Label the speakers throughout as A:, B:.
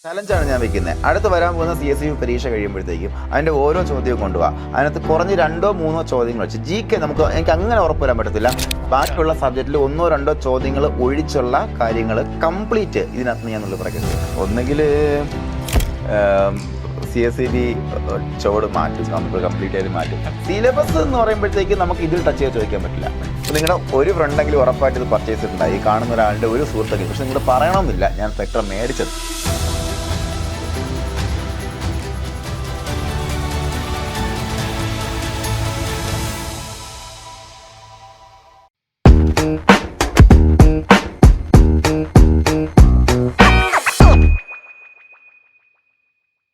A: ചലഞ്ചാണ് ഞാൻ വെക്കുന്നത്. അടുത്ത് വരാൻ പോകുന്ന CSU പരീക്ഷ കഴിയുമ്പോഴത്തേക്കും അതിൻ്റെ ഓരോ ചോദ്യവും കൊണ്ടുപോകാം. അതിനകത്ത് കുറഞ്ഞ് 2-3 ചോദ്യങ്ങൾ വെച്ച് GK എനിക്ക് അങ്ങനെ ഉറപ്പ് വരാൻ പറ്റത്തില്ല. ബാക്കിയുള്ള സബ്ജക്റ്റിൽ 1-2 ചോദ്യങ്ങൾ ഒഴിച്ചുള്ള കാര്യങ്ങൾ കംപ്ലീറ്റ് ഇതിനകത്ത് ഞാൻ പറയുന്നത്. ഒന്നുകിൽ CSEB ചോട് മാറ്റും, നമുക്ക് കംപ്ലീറ്റ് ആയിട്ട് മാറ്റും. സിലബസ് എന്ന് പറയുമ്പോഴത്തേക്ക് നമുക്ക് ഇതിൽ ടച്ച് ചെയ്ത് ചോദിക്കാൻ പറ്റില്ല. അപ്പോൾ നിങ്ങളുടെ ഒരു ഫ്രണ്ടെങ്കിലും ഉറപ്പായിട്ട് ഇത് പർച്ചേസ് ചെയ്തിട്ടുണ്ടായി. ഈ കാണുന്ന ഒരാളുടെ ഒരു സുഹൃത്തെങ്കിലും, പക്ഷെ നിങ്ങൾ പറയണമെന്നില്ല ഞാൻ സ്പെക്ട്രം മേടിച്ചത്.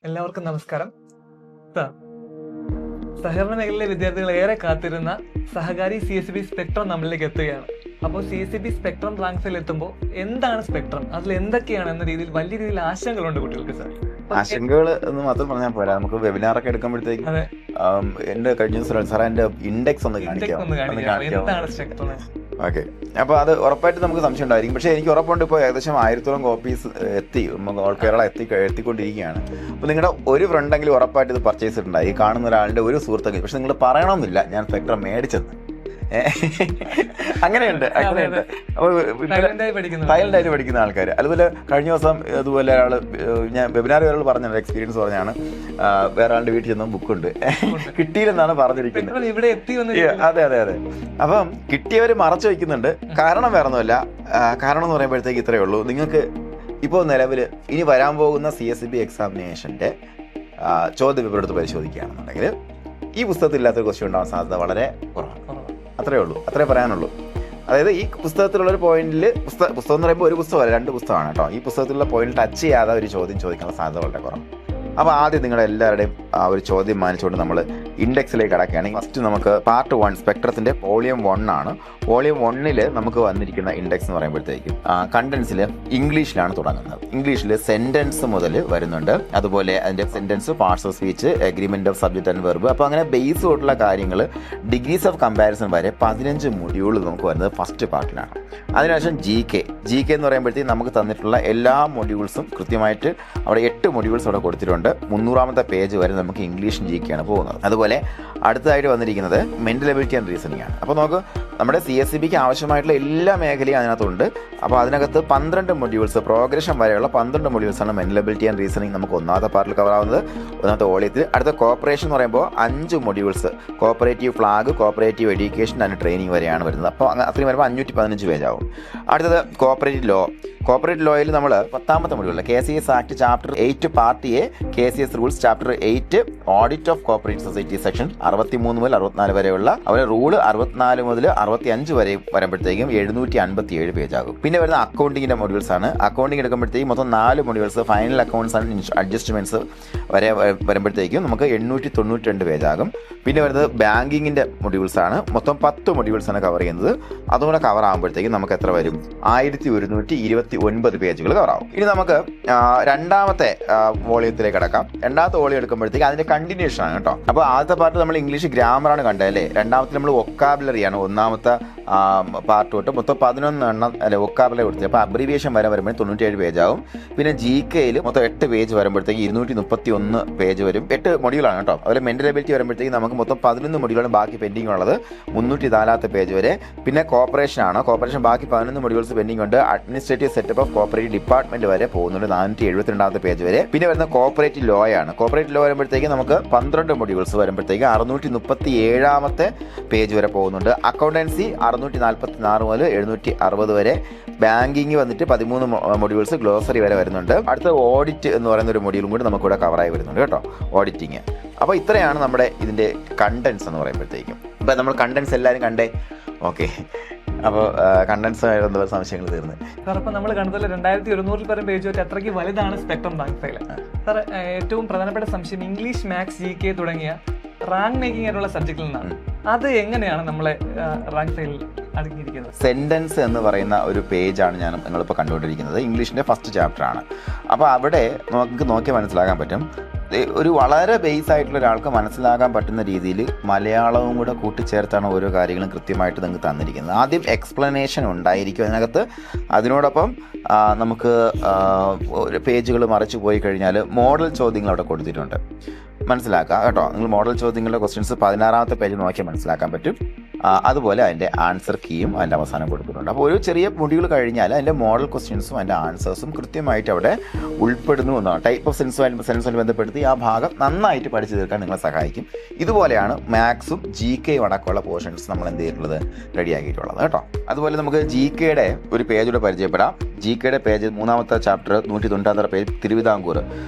B: എല്ലാവർക്കും നമസ്കാരം. സഹകരണ മേഖലയിലെ വിദ്യാർത്ഥികൾ ഏറെ കാത്തിരുന്ന സഹകാരി CSEB സ്പെക്ട്രം നമ്മളിലേക്ക് എത്തുകയാണ്. അപ്പോൾ CSEB സ്പെക്ട്രം റാങ്ക് ഫയൽ എത്തുമ്പോൾ എന്താണ് സ്പെക്ട്രം, അതിൽ എന്തൊക്കെയാണ് എന്ന രീതിയിൽ വലിയ രീതിയിൽ ആശങ്കകളുണ്ട് കുട്ടികൾക്ക്. സാർ,
A: ആശങ്കകൾ എന്ന് മാത്രം പറഞ്ഞാൽ പോരാ, നമുക്ക് വെബിനാറൊക്കെ എടുക്കുമ്പോഴത്തേക്ക് എന്റെ കഴിഞ്ഞ ദിവസം സാറേ എന്റെ ഇൻഡെക്സ് ഒന്ന് കാണിക്കാം. ഓക്കെ, അപ്പോൾ അത് ഉറപ്പായിട്ട് നമുക്ക് സംശയം ഉണ്ടായിരിക്കും. പക്ഷേ എനിക്ക് ഉറപ്പുണ്ട് ഇപ്പോൾ ഏകദേശം 1000-ഓളം കോപ്പീസ് എത്തി, ഓൾ കേരള എത്തിക്കൊണ്ടിരിക്കുകയാണ്. അപ്പോൾ നിങ്ങളുടെ ഒരു ഫ്രണ്ടെങ്കിലും ഉറപ്പായിട്ട് ഇത് പർച്ചേസ് ചെയ്തിട്ടുണ്ടായി. ഈ കാണുന്ന ഒരാളുടെ ഒരു സുഹൃത്തെങ്കിലും, പക്ഷെ നിങ്ങൾ പറയണമെന്നില്ല ഞാൻ സ്പെക്ട്രം മേടിച്ചത്. അങ്ങനെയുണ്ട്. അപ്പോൾ സൈലൻ്റായിട്ട് പഠിക്കുന്ന ആൾക്കാർ. അതുപോലെ കഴിഞ്ഞ ദിവസം അതുപോലെ ഒരാൾ, ഞാൻ വെബിനാർ ഒരാൾ പറഞ്ഞ എക്സ്പീരിയൻസ് പറഞ്ഞാണ്, വേറെ ആളുടെ വീട്ടിൽ ചെന്ന ബുക്കുണ്ട് കിട്ടിയില്ലെന്നാണ് പറഞ്ഞിരിക്കുന്നത്. അതെ. അപ്പം കിട്ടിയവർ മറച്ചു വയ്ക്കുന്നുണ്ട്. കാരണം വേറെ ഒന്നുമല്ല. കാരണം എന്ന് പറയുമ്പോഴത്തേക്ക് ഇത്രയേ ഉള്ളൂ. നിങ്ങൾക്ക് ഇപ്പോൾ നിലവിൽ ഇനി വരാൻ പോകുന്ന CSEB എക്സാമിനേഷൻ്റെ ചോദ്യപേപ്പർ എടുത്ത് പരിശോധിക്കുകയാണെന്നുണ്ടെങ്കിൽ ഈ പുസ്തകത്തിൽ ഇല്ലാത്തൊരു ക്വസ്റ്റ്യൻ ഉണ്ടാവാൻ സാധ്യത വളരെ കുറവാണ്. അത്രേ ഉള്ളൂ, അത്രേ പറയാനുള്ളൂ. അതായത് ഈ പുസ്തകത്തിലുള്ളൊരു പോയിന്റിൽ, പുസ്തകം എന്ന് പറയുമ്പോൾ ഒരു പുസ്തകമല്ല, 2 പുസ്തകമാണ് കേട്ടോ. ഈ പുസ്തകത്തിലുള്ള പോയിന്റിൽ ടച്ച് ചെയ്യാതെ ഒരു ചോദ്യം ചോദിക്കാനുള്ള സാധ്യത വളരെ കുറവാണ്. അപ്പോൾ ആദ്യം നിങ്ങളുടെ എല്ലാവരുടെയും ആ ഒരു ചോദ്യം മാനിച്ചുകൊണ്ട് നമ്മൾ ഇൻഡെക്സിലേക്ക് കടക്കുകയാണെങ്കിൽ ഫസ്റ്റ് നമുക്ക് പാർട്ട് 1 സ്പെക്ട്രത്തിൻ്റെ വോളിയം 1 ആണ്. വോളിയം 1 നമുക്ക് വന്നിരിക്കുന്ന ഇൻഡെക്സ് എന്ന് പറയുമ്പോഴത്തേക്കും കണ്ടൻസിൽ ഇംഗ്ലീഷിലാണ് തുടങ്ങുന്നത്. ഇംഗ്ലീഷിൽ സെൻറ്റൻസ് മുതൽ വരുന്നുണ്ട്. അതുപോലെ അതിൻ്റെ sentence, parts of speech, agreement of subject and verb. അപ്പോൾ അങ്ങനെ ബേസ് ആയിട്ടുള്ള കാര്യങ്ങൾ, ഡിഗ്രീസ് ഓഫ് കമ്പാരിസൺ വരെ 15 മൊഡ്യൂൾ നമുക്ക് വരുന്നത് ഫസ്റ്റ് പാർട്ടിലാണ്. അതിനുശേഷം GK എന്ന് പറയുമ്പോഴത്തേക്കും നമുക്ക് തന്നിട്ടുള്ള എല്ലാ മൊഡ്യൂൾസും കൃത്യമായിട്ട് അവിടെ 8 മൊഡ്യൂൾസ് അവിടെ കൊടുത്തിട്ടുണ്ട്. 300ാമത്തെ പേജ് വരെ നമുക്ക് ഇംഗ്ലീഷും GK ആണ് പോകുന്നത്. അതുപോലെ അടുത്തതായിട്ട് വന്നിരിക്കുന്നത് മെൻ്റൽ എബിലിറ്റി ആൻഡ് റീസണിംഗ് ആണ്. അപ്പോൾ നമുക്ക് നമ്മുടെ CSEBക്ക് ആവശ്യമായിട്ടുള്ള എല്ലാ മേഖലയും അതിനകത്തുണ്ട്. അപ്പോൾ അതിനകത്ത് 12 മൊഡ്യൂൾസ്, പ്രോഗ്രഷൻ വരെയുള്ള 12 മൊഡ്യൂൾസാണ് മെൻ്റൽ എബിലിറ്റി ആൻഡ് റീസണിംഗ് നമുക്ക് ഒന്നാമത്തെ പാർട്ടിൽ കവർ ആവുന്നത്, ഒന്നാമത്തെ വോളിയത്തിൽ. അടുത്ത കോപ്പറേഷൻ എന്ന് പറയുമ്പോൾ 5 modules, cooperative flag, cooperative education and training വരെയാണ് വരുന്നത്. അപ്പോൾ അത്രയും വരുമ്പോൾ 515 പേജ് ആവും. അടുത്തത് കോപ്പറേറ്റീവ് ലോ. കോപ്പറേറ്റ് ലോയിൽ നമ്മൾ 10ാമത്തെ മൊഡ്യൂളിൽ KCS act chapter 8 part A, KCS rules chapter 8, audit of cooperative society section 63 മുതൽ 64 വരെയുള്ള അവരെ റൂള് 64 മുതൽ 65 വരെ വരുമ്പോഴത്തേക്കും 757 പേജ് ആകും. പിന്നെ വരുന്ന അക്കൗണ്ടിങ്ങിൻ്റെ മൊഡ്യൂൾസ് ആണ്. അക്കൗണ്ടിങ് എടുക്കുമ്പോഴത്തേക്കും മൊത്തം 4 modules, final accounts and adjustments വരെ വരുമ്പോഴത്തേക്കും നമുക്ക് 892 പേജ് ആകും. പിന്നെ വരുന്നത് ബാങ്കിങ്ങിൻ്റെ മൊഡ്യൂൾസ് ആണ്. മൊത്തം 10 മൊഡ്യൂൾസ് ആണ് കവർ ചെയ്യുന്നത്. അതുകൂടെ കവർ ആകുമ്പോഴത്തേക്കും നമുക്ക് എത്ര വരും? 1129 പേജുകൾ കവർ ആവും. ഇനി നമുക്ക് 2ാമത്തെ വോളിയത്തിലേക്ക് കിടക്കാം. 2ാമത്തെ വോളിയം എടുക്കുമ്പോഴത്തേക്ക് അതിൻ്റെ കണ്ടിന്യൂഷൻ ആണ് കേട്ടോ. അപ്പോൾ ആദ്യത്തെ പാർട്ട് നമ്മൾ ഇംഗ്ലീഷ് ഗ്രാമറാണ് കണ്ടത് അല്ലേ. 2ാമത്തെ നമ്മൾ വൊക്കാബുലറിയാണ്. 1ാമത്തെ പാർട്ട് തൊട്ട് മൊത്തം 11 എണ്ണം അല്ലെ വൊക്കാബുലറി കൊടുത്തത്. അപ്പോൾ അബ്രീവിയേഷൻ വരെ വരുമ്പോൾ 97 പേജ് ആവും. പിന്നെ GKയിൽ മൊത്തം 8 പേജ് വരുമ്പോഴത്തേക്ക് 231 പേജ് വരും. 8 മൊഡ്യൂളാണ് കേട്ടോ. അതുപോലെ മെൻ്റൽ എബിലിറ്റി വരുമ്പോഴത്തേക്ക് നമുക്ക് മൊത്തം 11 മൊഡ്യൂളാണ് ബാക്കി പെൻഡിങ് ഉള്ളത്, 304 പേജ് വരെ. പിന്നെ കോപ്പറേഷൻ ആണ്. കോപ്പറേഷൻ ബാക്കി 11 മൊഡ്യൂൾസ് പെൻഡിങ് ഉണ്ട്. Administrative setup of cooperative department വരെ പോകുന്നുണ്ട്, 472 പേജ് വരെ. പിന്നെ വരുന്ന കോപ്പറേറ്റീവ് ലോ ആണ്. കോപ്പറേറ്റീവ് ലോ വരുമ്പോഴത്തേക്ക് നമുക്ക് 12 മൊഡ്യൂൾസ് വരുമ്പോഴത്തേക്ക് 637ാമത്തെ പേജ് വരെ പോകുന്നുണ്ട്. അക്കൗണ്ടൻസി 646 മുതൽ 760 വരെ. ബാങ്കിങ് വന്നിട്ട് 13 മൊഡ്യൂൾസ്, ഗ്ലോസറി വരെ വരുന്നുണ്ട്. അടുത്ത ഓഡിറ്റ് എന്ന് പറയുന്ന ഒരു മൊഡ്യൂളും കൂടി നമുക്കിവിടെ കവറായി വരുന്നുണ്ട് കേട്ടോ, ഓഡിറ്റിങ്. അപ്പോൾ ഇത്രയാണ് നമ്മുടെ ഇതിൻ്റെ കണ്ടൻസ് എന്ന് പറയുമ്പോഴത്തേക്കും. ഇപ്പം നമ്മൾ കണ്ടൻസ് എല്ലാവരും കണ്ടേ. ഓക്കെ, അപ്പോൾ കണ്ടൻസുമായി ബന്ധപ്പെട്ട സംശയങ്ങൾ തീർന്ന്.
B: സാർ, അപ്പോൾ നമ്മൾ കണ്ടതിൽ 2100 പരം പേജ് വെച്ച് അത്രയ്ക്ക് വലുതാണ് സ്പെക്ട്രം റാങ്ക് ഫയൽ. സാർ, ഏറ്റവും പ്രധാനപ്പെട്ട സംശയം ഇംഗ്ലീഷ്, മാത്സ്, GK തുടങ്ങിയ റാങ്ക് മേക്കിംഗ് ആയിട്ടുള്ള സബ്ജക്റ്റിൽ നിന്നാണ്. അത് എങ്ങനെയാണ് നമ്മളെ റാങ്ക് ഫയലിൽ അടങ്ങിയിരിക്കുന്നത്?
A: സെൻറ്റൻസ് എന്ന് പറയുന്ന ഒരു പേജാണ് നിങ്ങളിപ്പോൾ കണ്ടുകൊണ്ടിരിക്കുന്നത്. ഇംഗ്ലീഷിൻ്റെ ഫസ്റ്റ് ചാപ്റ്ററാണ്. അപ്പോൾ അവിടെ നമുക്ക് നോക്കിയാൽ മനസ്സിലാക്കാൻ പറ്റും ഒരു വളരെ ബേസ് ആയിട്ടുള്ള ഒരാൾക്ക് മനസ്സിലാകാൻ പറ്റുന്ന രീതിയിൽ മലയാളവും കൂടെ കൂട്ടിച്ചേർത്താണ് ഓരോ കാര്യങ്ങളും കൃത്യമായിട്ട് നിങ്ങൾക്ക് തന്നിരിക്കുന്നത്. ആദ്യം എക്സ്പ്ലനേഷൻ ഉണ്ടായിരിക്കും അതിനകത്ത്. അതിനോടൊപ്പം നമുക്ക് പേജുകൾ മറിച്ച് പോയി കഴിഞ്ഞാൽ മോഡൽ ചോദ്യങ്ങൾ അവിടെ കൊടുത്തിട്ടുണ്ട്. മനസ്സിലാക്കുക കേട്ടോ. നിങ്ങൾ മോഡൽ ചോദ്യങ്ങളുടെ ക്വസ്റ്റ്യൻസ് 16ാമത്തെ പേജ് നോക്കിയാൽ മനസ്സിലാക്കാൻ പറ്റും. അതുപോലെ അതിൻ്റെ ആൻസർ കീയും അതിൻ്റെ അവസാനം കൊടുത്തിട്ടുണ്ട്. അപ്പോൾ ഒരു ചെറിയ മൊഡ്യൂൾ കഴിഞ്ഞാൽ അതിൻ്റെ മോഡൽ ക്വസ്റ്റ്യൻസും അതിൻ്റെ ആൻസേഴ്സും കൃത്യമായിട്ട് അവിടെ ഉൾപ്പെടുന്നു എന്നാണ്. ടൈപ്പ് ഓഫ് സെൻസുമായി ബന്ധപ്പെടുത്തി ആ ഭാഗം നന്നായിട്ട് പഠിച്ചു തീർക്കാൻ നിങ്ങളെ സഹായിക്കും. ഇതുപോലെയാണ് മാത്സും GK അടക്കമുള്ള പോർഷൻസ് നമ്മൾ എന്ത് ചെയ്തിട്ടുള്ളത്, റെഡിയാക്കിയിട്ടുള്ളത് കേട്ടോ. അതുപോലെ നമുക്ക് GKയുടെ ഒരു പേജൂടെ പരിചയപ്പെടാം. GKയുടെ പേജ് 3ാമത്തെ ചാപ്റ്റർ 190 പേജ് തിരുവിതാംകൂർ.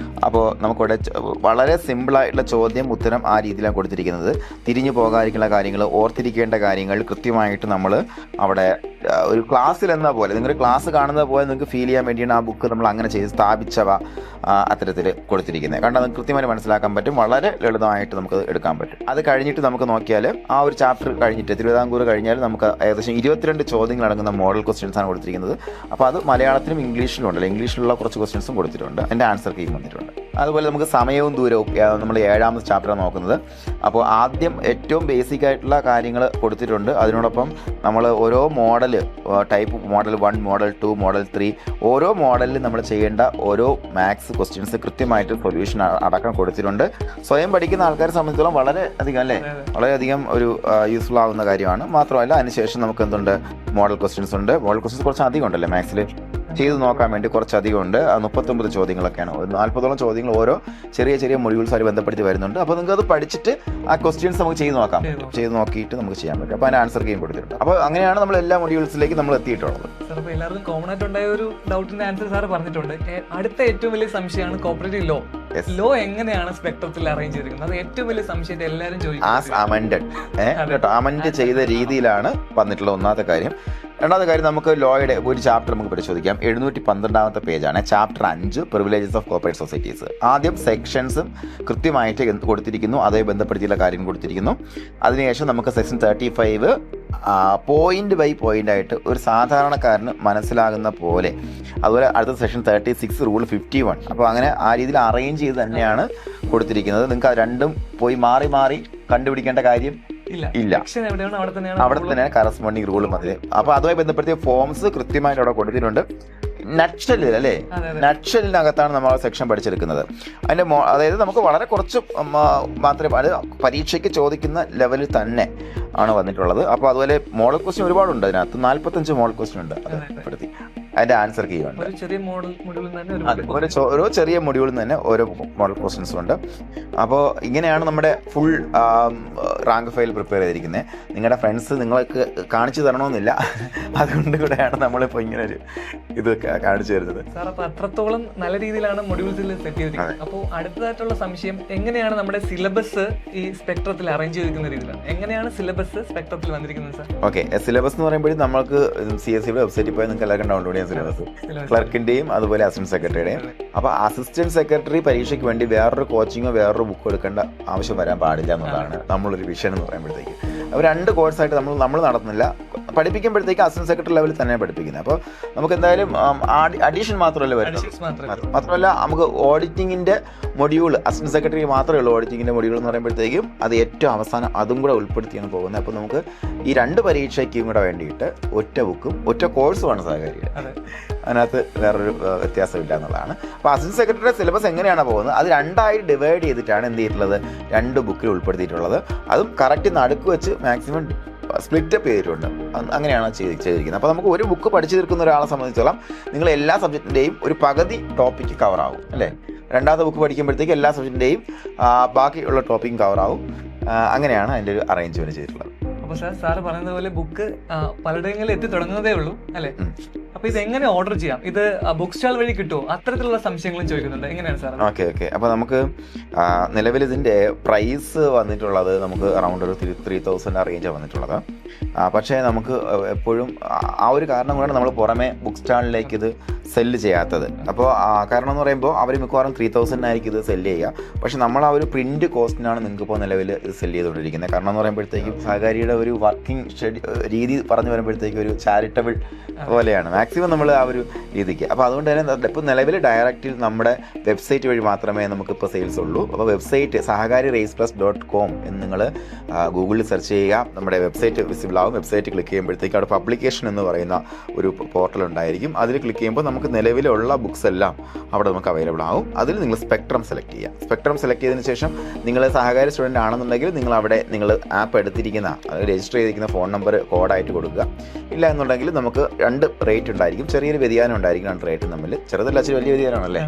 A: അപ്പോൾ നമുക്കിവിടെ വളരെ സിമ്പിളായിട്ടുള്ള ചോദ്യം ഉത്തരം ആ രീതിയിലാണ് കൊടുത്തിരിക്കുന്നത്. തിരിഞ്ഞു പോകാതിരിക്കുന്ന കാര്യങ്ങൾ, ഓർത്തിരിക്കേണ്ട കാര്യങ്ങൾ കൃത്യമായിട്ട് നമ്മൾ അവിടെ ഒരു ക്ലാസ്സിൽ എന്ന പോലെ, നിങ്ങളൊരു ക്ലാസ് കാണുന്നത് പോലെ നിങ്ങൾക്ക് ഫീൽ ചെയ്യാൻ വേണ്ടിയാണ് ആ ബുക്ക് നമ്മൾ അങ്ങനെ ചെയ്ത് സ്ഥാപിച്ചവ അത്തരത്തിൽ കൊടുത്തിരിക്കുന്നത്. കാരണം അത് കൃത്യമായിട്ട് മനസ്സിലാക്കാൻ പറ്റും. വളരെ ലളിതമായിട്ട് നമുക്ക് എടുക്കാൻ പറ്റും. അത് കഴിഞ്ഞിട്ട് നമുക്ക് നോക്കിയാൽ ആ ഒരു ചാപ്റ്റർ കഴിഞ്ഞിട്ട് തിരുവിതാംകൂർ കഴിഞ്ഞാൽ നമുക്ക് ഏകദേശം 22 ചോദ്യങ്ങൾ അടങ്ങുന്ന മോഡൽ ക്വസ്റ്റ്യൻസ് ആണ് കൊടുത്തിരിക്കുന്നത്. അപ്പോൾ അത് മലയാളത്തിലും ഇംഗ്ലീഷിലും ഉണ്ടല്ലോ. ഇംഗ്ലീഷിലുള്ള കുറച്ച് ക്വസ്റ്റ്യൻസും കൊടുത്തിട്ടുണ്ട്. അതിൻ്റെ ആൻസർ കീയും വന്നിട്ടുണ്ട്. അതുപോലെ നമുക്ക് സമയവും ദൂരവും നമ്മൾ 7ാമത്തെ ചാപ്റ്റർ നോക്കുന്നത്. അപ്പോൾ ആദ്യം ഏറ്റവും ബേസിക് ആയിട്ടുള്ള കാര്യങ്ങൾ കൊടുത്തിട്ടുണ്ട്. അതിനോടൊപ്പം നമ്മൾ ഓരോ model type model 1, model 2, model 3 ഓരോ മോഡലിൽ നമ്മൾ ചെയ്യേണ്ട ഓരോ മാത്സ് ക്വസ്റ്റ്യൻസ് കൃത്യമായിട്ട് സൊല്യൂഷൻ അടക്കം കൊടുത്തിട്ടുണ്ട്. സ്വയം പഠിക്കുന്ന ആൾക്കാരെ സംബന്ധിച്ചിടത്തോളം വളരെയധികം ഒരു യൂസ്ഫുൾ ആവുന്ന കാര്യമാണ്. മാത്രമല്ല അതിനുശേഷം നമുക്ക് എന്തുണ്ട്, മോഡൽ ക്വസ്റ്റ്യൻസ് ഉണ്ട്. മോഡൽ ക്വസ്റ്റ്യൻസ് കുറച്ച് അധികം ഉണ്ടല്ലേ മാത്സിൽ, ചെയ്ത് നോക്കാൻ വേണ്ടി കുറച്ചധികം ഉണ്ട്. 39 ചോദ്യങ്ങളൊക്കെയാണ്. 40ഓളം ചോദ്യങ്ങൾ ഓരോ ചെറിയ മൊഡ്യൂൾസായി ബന്ധപ്പെടുത്തി വരുന്നുണ്ട്. അപ്പോൾ നിങ്ങൾക്ക് അത് പഠിച്ചിട്ട് ആ ക്വസ്റ്റ്യൻസ് നമുക്ക് ചെയ്ത് നോക്കാം. ചെയ്ത് നോക്കിയിട്ട് നമുക്ക് ചെയ്യാൻ പറ്റും. അപ്പോൾ അതിന് ആൻസർ കീയും കൊടുത്തിട്ടുണ്ട്. അപ്പോൾ അങ്ങനെയാണ് നമ്മൾ എല്ലാ മൊഡ്യൂൾസിലേക്ക് നമ്മൾ എത്തിയിട്ടുള്ളത്.
B: സാർ, അപ്പോൾ എല്ലാവർക്കും കോമൺ ആയിട്ട് ഉണ്ടായ ഒരു ഡൗട്ടിന്റെ ആൻസർ സാർ പറഞ്ഞിട്ടുണ്ട്. അടുത്ത ഏറ്റവും വലിയ സംശയമാണ് കോപ്പറേറ്റീവ് ലോ എങ്ങനെയാണ് സ്പെക്ട്രത്തിൽ അറേഞ്ച് ചെയ്തിരിക്കുന്നത്. അത് ഏറ്റവും വലിയ സംശയത്തെ എല്ലാവരും ചോദിക്കും.
A: അമെൻഡ് ചെയ്ത രീതിയിലാണ് വന്നിട്ടുള്ള ഒന്നാമത്തെ കാര്യം. രണ്ടാമത്തെ കാര്യം, നമുക്ക് ലോയുടെ ഒരു ചാപ്റ്റർ നമുക്ക് പരിശോധിക്കാം. 712ാമത്തെ പേജാണ്. Chapter 5 privileges of corporate societies. ആദ്യം സെക്ഷൻസും കൃത്യമായിട്ട് കൊടുത്തിരിക്കുന്നു, അതേ ബന്ധപ്പെടുത്തിയുള്ള കാര്യം കൊടുത്തിരിക്കുന്നു. അതിനുശേഷം നമുക്ക് സെക്ഷൻ 35 പോയിന്റ് ബൈ പോയിന്റ് ആയിട്ട് ഒരു സാധാരണക്കാരന് മനസ്സിലാകുന്ന പോലെ, അതുപോലെ അടുത്ത സെക്ഷൻ 36 റൂൾ 51. അപ്പോൾ അങ്ങനെ ആ രീതിയിൽ അറേഞ്ച് ചെയ്ത് തന്നെയാണ് കൊടുത്തിരിക്കുന്നത്. നിങ്ങൾക്ക് അത് രണ്ടും പോയി മാറി കണ്ടുപിടിക്കേണ്ട കാര്യം ഇല്ല. അവിടെ തന്നെയാണ് കറസ്പോണ്ടിങ് റൂളും അതിൽ. അപ്പോൾ അതുമായി ബന്ധപ്പെടുത്തിയ ഫോംസ് കൃത്യമായിട്ട് അവിടെ കൊടുത്തിട്ടുണ്ട്. നട്ട്ഷെല്ലിൽ അല്ലേ, നട്ട്ഷെല്ലിനകത്താണ് നമ്മൾ ആ സെക്ഷൻ പഠിച്ചെടുക്കുന്നത്. അതിൻ്റെ അതായത് നമുക്ക് വളരെ കുറച്ച് മാത്രമേ അത് പരീക്ഷയ്ക്ക് ചോദിക്കുന്ന ലെവലിൽ തന്നെ ആണ് വന്നിട്ടുള്ളത്. അപ്പോൾ അതുപോലെ മോഡൽ ക്വസ്റ്റ്യൻ ഒരുപാടുണ്ട്. അതിനകത്ത് 45 മോഡൽ ക്വസ്റ്റ്യൻ ഉണ്ട്. അത് പെടുത്തി അതിൻ്റെ ആൻസർ കീ ഉണ്ട്. ഓരോ ചെറിയ മൊഡ്യൂളിൽ തന്നെ ഓരോ മോഡൽ ക്വസ്റ്റ്യൻസും ഉണ്ട്. അപ്പോൾ ഇങ്ങനെയാണ് നമ്മുടെ ഫുൾ റാങ്ക് ഫയൽ പ്രിപ്പയർ ചെയ്തിരിക്കുന്നത്. നിങ്ങളുടെ ഫ്രണ്ട്സ് നിങ്ങൾക്ക് കാണിച്ചു തരണമെന്നില്ല, അതുകൊണ്ട് കൂടെയാണ് നമ്മളിപ്പോൾ ഇങ്ങനെ ഒരു ഇത് കാണിച്ചു തരുന്നത്.
B: സാർ, അപ്പോൾ അത്രത്തോളം നല്ല രീതിയിലാണ് മൊഡ്യൂൾസിൽ സെറ്റ് ചെയ്തിരിക്കുന്നത്. അപ്പോൾ അടുത്തതായിട്ടുള്ള സംശയം, എങ്ങനെയാണ് നമ്മുടെ സിലബസ് ഈ സ്പെക്ട്രത്തിൽ അറേഞ്ച് ചെയ്തിരിക്കുന്ന രീതിയിലാണ്? എങ്ങനെയാണ് സിലബസ് സ്പെക്ട്രത്തിൽ വന്നിരിക്കുന്നത് സാർ?
A: ഓക്കെ, സിലബസ് എന്ന് പറയുമ്പോൾ നമുക്ക് CSEയുടെ വെബ്സൈറ്റിൽ പോയി നിങ്ങൾക്ക് എല്ലാവർക്കും ഡൗൺലോഡ് ചെയ്യാൻ സിലബസ്, ക്ലർക്കിന്റെയും അതുപോലെ അസിസ്റ്റന്റ് സെക്രട്ടറിയുടെയും. അപ്പോൾ അസിസ്റ്റന്റ് സെക്രട്ടറി പരീക്ഷയ്ക്ക് വേണ്ടി വേറൊരു കോച്ചിങ്ങോ വേറൊരു ബുക്ക് എടുക്കേണ്ട ആവശ്യം വരാൻ പാടില്ല എന്നുള്ളതാണ് നമ്മളൊരു വിഷൻ എന്ന് പറയുമ്പോഴത്തേക്ക്. അപ്പോൾ 2 കോഴ്സായിട്ട് നമ്മൾ നടത്തുന്നില്ല. പഠിപ്പിക്കുമ്പോഴത്തേക്ക് അസിസ്റ്റന്റ് സെക്രട്ടറി ലെവലിൽ തന്നെയാണ് പഠിപ്പിക്കുന്നത്. അപ്പോൾ നമുക്ക് എന്തായാലും അഡീഷൻ മാത്രമല്ല വരുന്നത്. മാത്രമല്ല നമുക്ക് ഓഡിറ്റിങ്ങിന്റെ മൊഡ്യൂൾ അസിസ്റ്റന്റ് സെക്രട്ടറി മാത്രമേ ഉള്ളൂ. ഓഡിറ്റിങ്ങിന്റെ മൊഡ്യൂൾ എന്ന് പറയുമ്പോഴത്തേക്കും അത് ഏറ്റവും അവസാനം അതും കൂടെ ഉൾപ്പെടുത്തിയാണ് പോകുന്നത്. അപ്പോൾ നമുക്ക് ഈ 2 പരീക്ഷയ്ക്കും കൂടെ വേണ്ടിയിട്ട് ഒറ്റ ബുക്കും ഒറ്റ കോഴ്സുമാണ് സഹകാരിയുടെ. അതിനകത്ത് വേറൊരു വ്യത്യാസമില്ല എന്നുള്ളതാണ്. അപ്പോൾ അസിസ്റ്റന്റ് സെക്രട്ടറിയുടെ സിലബസ് എങ്ങനെയാണ് പോകുന്നത്, അത് 2ആയി ഡിവൈഡ് ചെയ്തിട്ടാണ് എന്ത് ചെയ്തിട്ടുള്ളത്, 2 ബുക്കിൽ ഉൾപ്പെടുത്തിയിട്ടുള്ളത്. അതും കറക്റ്റ് നടുക്ക് വെച്ച് മാക്സിമം സ്പ്ലിറ്റ് അപ്പ് ചെയ്തിട്ടുണ്ട്. അങ്ങനെയാണ് ചെയ്തിരിക്കുന്നത്. അപ്പോൾ നമുക്ക് ഒരു ബുക്ക് പഠിച്ചു തീർക്കുന്ന ഒരാളെ സംബന്ധിച്ചോളം നിങ്ങൾ എല്ലാ സബ്ജക്റ്റിൻ്റെയും ഒരു പകുതി ടോപ്പിക്ക് കവർ ആവും അല്ലേ. 2ാമത്തെ ബുക്ക് പഠിക്കുമ്പോഴത്തേക്ക് എല്ലാ സബ്ജക്റ്റിൻ്റെയും ബാക്കിയുള്ള ടോപ്പിക്കും കവർ ആവും. അങ്ങനെയാണ് അതിൻ്റെ ഒരു അറേഞ്ച്മെന്റ് ചെയ്തിട്ടുള്ളത്.
B: അപ്പോൾ സാറ് പറയുന്നത് പോലെ ബുക്ക് പലയിടങ്ങളിൽ എത്തി തുടങ്ങുന്നതേ ഉള്ളൂ അല്ലേ. അപ്പൊ ഇത് എങ്ങനെ ഓർഡർ ചെയ്യാം? ഇത് ബുക്ക് സ്റ്റാൾ വഴി കിട്ടുമോ? അത്തരത്തിലുള്ള സംശയങ്ങളും ചോദിക്കുന്നുണ്ട്. എങ്ങനെയാണ് സാർ?
A: ഓക്കെ. അപ്പോൾ നമുക്ക് നിലവിൽ ഇതിന്റെ പ്രൈസ് വന്നിട്ടുള്ളത് നമുക്ക് അറൗണ്ട് ഒരു 3000 റേഞ്ചാണ് വന്നിട്ടുള്ളത്. പക്ഷേ നമുക്ക് എപ്പോഴും ആ ഒരു കാരണം കൊണ്ടാണ് നമ്മൾ പുറമെ ബുക്ക് സ്റ്റാളിലേക്ക് ഇത് സെല്ല് ചെയ്യാത്തത്. അപ്പോൾ കാരണം എന്ന് പറയുമ്പോൾ അവർ മിക്കവാറും 3000 ഇത് സെല്ല് ചെയ്യുക. പക്ഷെ നമ്മൾ ആ ഒരു പ്രിന്റ് കോസ്റ്റിനാണ് നിങ്ങൾക്ക് ഇപ്പോൾ നിലവിൽ ഇത് സെല്ല് ചെയ്തുകൊണ്ടിരിക്കുന്നത്. കാരണം എന്ന് പറയുമ്പോഴത്തേക്കും സഹകാരിയുടെ ഒരു വർക്കിംഗ് രീതി പറഞ്ഞു വരുമ്പോഴത്തേക്കും ഒരു ചാരിറ്റബിൾ പോലെയാണ്. മാക്സിമം നമ്മൾ ആ ഒരു രീതിക്ക്. അപ്പോൾ അതുകൊണ്ട് തന്നെ ഇപ്പോൾ നിലവിൽ ഡയറക്റ്റ് നമ്മുടെ വെബ്സൈറ്റ് വഴി മാത്രമേ നമുക്കിപ്പോൾ സെയിൽസ് ഉള്ളൂ. അപ്പോൾ വെബ്സൈറ്റ് sahakari-raceplus.com എന്ന് നിങ്ങൾ ഗൂഗിളിൽ സെർച്ച് ചെയ്യുക. നമ്മുടെ വെബ്സൈറ്റ് വിസിബിൾ ആവും. വെബ്സൈറ്റ് ക്ലിക്ക് ചെയ്യുമ്പോഴത്തേക്ക് അവിടെ പബ്ലിക്കേഷൻ എന്ന് പറയുന്ന ഒരു പോർട്ടൽ ഉണ്ടായിരിക്കും. അതിൽ ക്ലിക്ക് ചെയ്യുമ്പോൾ നമുക്ക് നിലവിലുള്ള ബുക്സ് എല്ലാം അവിടെ നമുക്ക് അവൈലബിൾ ആവും. അതിൽ നിങ്ങൾ സ്പെക്ട്രം സെലക്ട് ചെയ്യുക. സ്പെക്ട്രം സെലക്ട് ചെയ്തതിന് ശേഷം നിങ്ങൾ സഹകാരി സ്റ്റുഡൻ്റ് ആണെന്നുണ്ടെങ്കിൽ നിങ്ങൾ അവിടെ നിങ്ങൾ ആപ്പ് എടുത്തിരിക്കുന്ന രജിസ്റ്റർ ചെയ്തിരിക്കുന്ന ഫോൺ നമ്പർ കോഡായിട്ട് കൊടുക്കുക. ഇല്ല എന്നുണ്ടെങ്കിൽ നമുക്ക് 2 റേറ്റ് ഉണ്ടായിരിക്കും. ചെറിയൊരു വ്യതിയാനം ഉണ്ടായിരിക്കും 2 റേറ്റ് തമ്മിൽ. ചെറുതല്ല, ഇച്ചിരി വലിയ വ്യതിയാനമാണല്ലേ.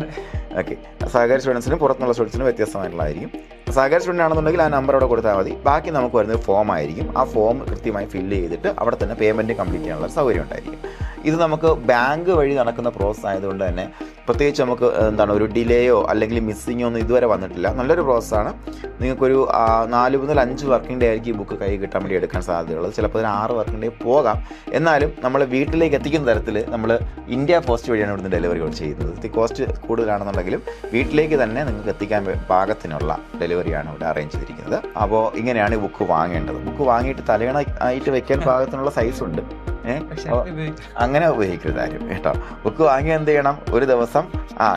A: ഓക്കെ, സഹകാരി സ്റ്റുഡൻസിനും പുറത്തുനിന്നുള്ള സ്റ്റുഡൻസിനും വ്യത്യസ്തമായിട്ടുള്ളതായിരിക്കും. സഹകാരി സ്റ്റുഡൻ്റ് ആണെന്നുണ്ടെങ്കിൽ ആ നമ്പർ അവിടെ കൊടുത്താൽ മതി. ബാക്കി നമുക്ക് വരുന്നത് ഫോം ആയിരിക്കും. ആ ഫോം കൃത്യമായി ഫില്ല് ചെയ്തിട്ട് അവിടെ തന്നെ പേയ്മെൻറ്റ് കംപ്ലീറ്റ് ചെയ്യാനുള്ള സൗകര്യം ഉണ്ടായിരിക്കും. ഇത് നമുക്ക് ബാങ്ക് വഴി നടക്കുന്ന പ്രോസസ്സ് ആയതുകൊണ്ട് തന്നെ പ്രത്യേകിച്ച് നമുക്ക് ഒരു ഡിലേയോ അല്ലെങ്കിൽ മിസ്സിങ്ങോ ഒന്നും ഇതുവരെ വന്നിട്ടില്ല. നല്ലൊരു പ്രോസസ്സാണ്. നിങ്ങൾക്കൊരു 4 മുതൽ 5 വർക്കിംഗ് ഡേ ആയിരിക്കും ഈ ബുക്ക് കൈ കിട്ടാൻ വേണ്ടി എടുക്കാൻ സാധ്യതയുള്ളത്. ചിലപ്പോൾ അതിന് 6 വർക്കിംഗ് ഡേ പോകാം. എന്നാലും നമ്മൾ വീട്ടിലേക്ക് എത്തിക്കുന്ന തരത്തിൽ നമ്മൾ ഇന്ത്യ പോസ്റ്റ് വഴിയാണ് ഇവിടുന്ന് ഡെലിവറി ചെയ്യുന്നത്. കോസ്റ്റ് കൂടുതലാണെന്നുണ്ടെങ്കിലും വീട്ടിലേക്ക് തന്നെ നിങ്ങൾക്ക് എത്തിക്കാൻ പാകത്തിനുള്ള ഡെലിവറിയാണ് ഇവിടെ അറേഞ്ച് ചെയ്തിരിക്കുന്നത്. അപ്പോൾ ഇങ്ങനെയാണ് ഈ ബുക്ക് വാങ്ങേണ്ടത്. ബുക്ക് വാങ്ങിയിട്ട് തലയണ ആയിട്ട് വെക്കാൻ പാകത്തിനുള്ള സൈസ് ഉണ്ട്. അങ്ങനെ ഉപയോഗിക്കരുത് ആരും കേട്ടോ. ബുക്ക് വാങ്ങി എന്ത് ചെയ്യണം, ഒരു ദിവസം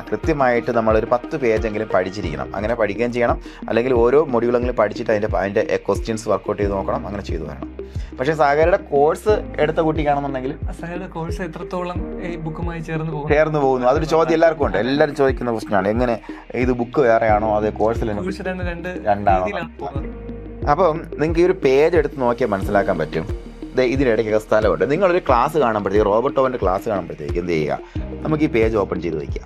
A: കൃത്യമായിട്ട് നമ്മളൊരു 10 പേജെങ്കിലും പഠിച്ചിരിക്കണം. അങ്ങനെ പഠിക്കുകയും ചെയ്യണം. അല്ലെങ്കിൽ ഓരോ മൊഡ്യൂളെങ്കിലും പഠിച്ചിട്ട് അതിൻ്റെ ക്വസ്റ്റ്യൻസ് വർക്കൗട്ട് ചെയ്ത് നോക്കണം. അങ്ങനെ ചെയ്തു വരണം. പക്ഷേ സഹകാരിയുടെ കോഴ്സ് എടുത്ത കുട്ടിക്കാണെന്നുണ്ടെങ്കിൽ
B: കോഴ്സ് എത്രത്തോളം ബുക്കുമായി ചേർന്ന്
A: പോകുന്നു, അതൊരു ചോദ്യം എല്ലാവർക്കും ഉണ്ട്. എല്ലാവരും ചോദിക്കുന്ന ക്വസ്റ്റ്യനാണ്, എങ്ങനെ ഇത് ബുക്ക് വേറെയാണോ അതേ കോഴ്സിൽ രണ്ടാണോ. അപ്പം നിങ്ങൾക്ക് ഈ ഒരു പേജ് എടുത്ത് നോക്കിയാൽ മനസ്സിലാക്കാൻ പറ്റും. ഇതിനിടയ്ക്കൊക്കെ സ്ഥലമുണ്ട്. നിങ്ങളൊരു ക്ലാസ് കാണുമ്പോഴത്തേക്ക് റോബർട്ടോവൻ്റെ ക്ലാസ് കാണുമ്പോഴത്തേക്ക് എന്ത് ചെയ്യുക, നമുക്ക് ഈ പേജ് ഓപ്പൺ ചെയ്ത് വയ്ക്കുക.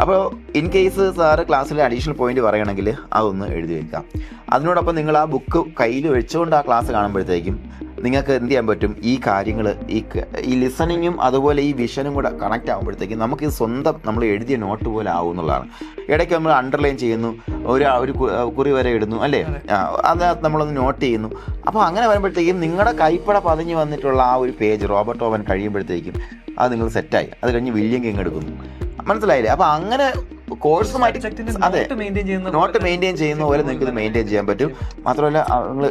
A: അപ്പോൾ ഇൻ കേസ് സാറ് ക്ലാസ്സിൽ അഡീഷണൽ പോയിന്റ് പറയുകയാണെങ്കിൽ അതൊന്ന് എഴുതി വയ്ക്കാം. അതിനോടൊപ്പം നിങ്ങൾ ആ ബുക്ക് കയ്യിൽ വെച്ചുകൊണ്ട് ആ ക്ലാസ് കാണുമ്പോഴത്തേക്കും നിങ്ങൾക്ക് എന്ത് ചെയ്യാൻ പറ്റും, ഈ കാര്യങ്ങൾ ഈ ലിസണിങ്ങും അതുപോലെ ഈ വിഷനും കൂടെ കണക്റ്റ് ആകുമ്പോഴത്തേക്കും നമുക്ക് സ്വന്തം നമ്മൾ എഴുതിയ നോട്ട് പോലെ ആവും എന്നുള്ളതാണ്. ഇടയ്ക്ക് നമ്മൾ അണ്ടർലൈൻ ചെയ്യുന്നു, ഒരു കുറി വരെ ഇടുന്നു അല്ലേ, അതിനകത്ത് നമ്മളൊന്ന് നോട്ട് ചെയ്യുന്നു. അപ്പോൾ അങ്ങനെ വരുമ്പോഴത്തേക്കും നിങ്ങളുടെ കൈപ്പട പതിഞ്ഞ് വന്നിട്ടുള്ള ആ ഒരു പേജ് റോബർട്ടോവൻ കഴിയുമ്പോഴത്തേക്കും അത് നിങ്ങൾ സെറ്റായി. അത് കഴിഞ്ഞ് വില്യം കിങ് എടുക്കുന്നു. മനസ്സിലായില്ലേ? അപ്പോൾ അങ്ങനെ കോഴ്സുമായിട്ട് നോട്ട് മെയിൻറ്റെയിൻ ചെയ്യുന്ന പോലെ നിങ്ങൾക്ക് ഇത് മെയിൻറ്റെയിൻ ചെയ്യാൻ പറ്റും. മാത്രമല്ല നിങ്ങൾ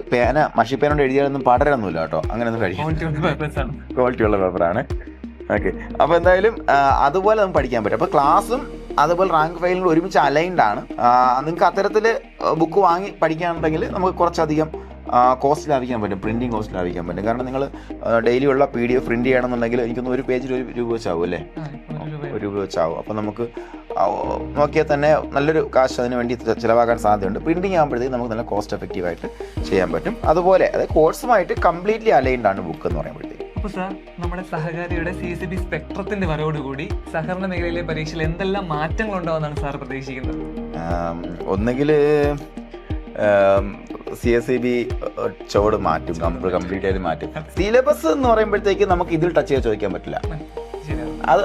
A: മഷിപ്പേനോട് എഴുതിയാലൊന്നും പടരൊന്നുമില്ല കേട്ടോ. അങ്ങനെയൊന്നും കഴിയും, ക്വാളിറ്റിയുള്ള പേപ്പറാണ്. ഓക്കെ, അപ്പോൾ എന്തായാലും അതുപോലെ നമുക്ക് പഠിക്കാൻ പറ്റും. അപ്പോൾ ക്ലാസ്സും അതുപോലെ റാങ്ക് ഫയലും ഒരുമിച്ച് അലൈൻഡ് ആണ്. നിങ്ങൾക്ക് അത്തരത്തിൽ ബുക്ക് വാങ്ങി പഠിക്കുകയാണെന്നുണ്ടെങ്കിൽ നമുക്ക് കുറച്ചധികം കോസ്റ്റ് ലാഭിക്കാൻ പറ്റും, പ്രിൻറ്റിങ് കോസ്റ്റ് ലാഭിക്കാൻ പറ്റും. കാരണം നിങ്ങൾ ഡെയിലി ഉള്ള PDF പ്രിൻറ്റ് ചെയ്യണമെന്നുണ്ടെങ്കിൽ എനിക്കൊന്ന് ഒരു പേജിൽ 1 രൂപ വെച്ചാവും അല്ലേ, 1 രൂപ വെച്ചാവും. അപ്പോൾ നമുക്ക് നോക്കിയാൽ തന്നെ നല്ലൊരു കാശ് അതിന് വേണ്ടി ചിലവാക്കാൻ സാധ്യതയുണ്ട്. പ്രിൻറ്റിങ് ആകുമ്പോഴത്തേക്ക് നമുക്ക് നല്ല കോസ്റ്റ് എഫക്റ്റീവായിട്ട് ചെയ്യാൻ പറ്റും. അതുപോലെ അതായത് കോഴ്സുമായിട്ട് കംപ്ലീറ്റ്ലി അലൈൻഡ് ആണ് ബുക്ക് എന്ന് പറയുമ്പോഴത്തേക്ക്.
B: അപ്പോൾ സാർ, നമ്മുടെ സഹകാരിയുടെ CSB സ്പെക്ട്രത്തിന്റെ വരവോടുകൂടി സഹകരണ മേഖലയിലെ പരീക്ഷയിൽ എന്തെല്ലാം മാറ്റങ്ങൾ ഉണ്ടാവുമെന്നാണ് സാർ പ്രതീക്ഷിക്കുന്നത്?
A: ഒന്നുകിൽ CSEB ചുവട് മാറ്റും, കംപ്ലീറ്റ് ആയിട്ട് മാറ്റും. സിലബസ് എന്ന് പറയുമ്പോഴത്തേക്ക് നമുക്ക് ഇതിൽ ടച്ച് ചെയ്ത് ചോദിക്കാൻ പറ്റില്ല.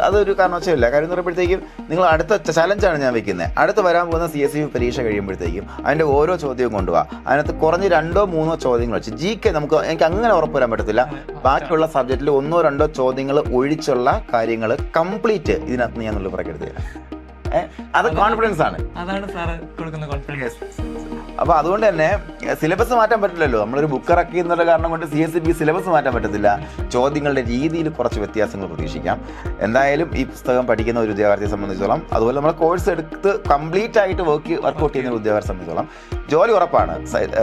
A: അതൊരു കാരണവശാലില്ല. കാര്യം എന്ന് പറയുമ്പോഴത്തേക്കും നിങ്ങൾ അടുത്ത ചലഞ്ചാണ് ഞാൻ വെക്കുന്നത്. അടുത്ത് വരാൻ പോകുന്ന CSEB പരീക്ഷ കഴിയുമ്പോഴത്തേക്കും അതിൻ്റെ ഓരോ ചോദ്യവും കൊണ്ടുപോകാം. അതിനകത്ത് കുറഞ്ഞ് 2 or 3 ചോദ്യങ്ങൾ വെച്ച് GK എനിക്ക് അങ്ങനെ ഉറപ്പ് വരാൻ പറ്റത്തില്ല. ബാക്കിയുള്ള സബ്ജക്റ്റിൽ 1 or 2 ചോദ്യങ്ങൾ ഒഴിച്ചുള്ള കാര്യങ്ങൾ കംപ്ലീറ്റ് ഇതിനകത്ത് ഞാൻ നല്ല പ്രകൃതിയില്ല. അത് കോൺഫിഡൻസ് ആണ്.
B: അതാണ് സാറ് കൊടുക്കുന്ന കോൺഫിഡൻസ്.
A: അപ്പോൾ അതുകൊണ്ട് തന്നെ സിലബസ് മാറ്റാൻ പറ്റില്ലല്ലോ. നമ്മളൊരു ബുക്ക് ഇറക്കി എന്നുള്ള കാരണം കൊണ്ട് CSEB സിലബസ് മാറ്റാൻ പറ്റത്തില്ല. ചോദ്യങ്ങളുടെ രീതിയിൽ കുറച്ച് വ്യത്യാസങ്ങൾ പ്രതീക്ഷിക്കാം. എന്തായാലും ഈ പുസ്തകം പഠിക്കുന്ന ഒരു ഉദ്യോഗാർത്ഥിയെ സംബന്ധിച്ചോളം, അതുപോലെ നമ്മൾ കോഴ്സ് എടുത്ത് കംപ്ലീറ്റ് ആയിട്ട് വർക്കൗട്ട് ചെയ്യുന്ന ഒരു ഉദ്യോഗാർത്ഥിയെ സംബന്ധിച്ചോളം ജോലി ഉറപ്പാണ്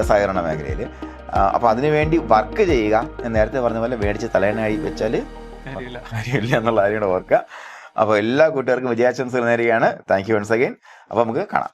A: സഹകരണ മേഖലയിൽ. അപ്പോൾ അതിനുവേണ്ടി വർക്ക് ചെയ്യുക. ഞാൻ നേരത്തെ പറഞ്ഞ പോലെ മേടിച്ച് തലേണായി വെച്ചാൽ കാര്യമില്ല എന്നുള്ള കാര്യം ഓർക്കുക. അപ്പോൾ എല്ലാ കൂട്ടുകാർക്കും വിജയാശംസകൾ നേരുകയാണ്. Thank you once again. അപ്പോൾ നമുക്ക് കാണാം.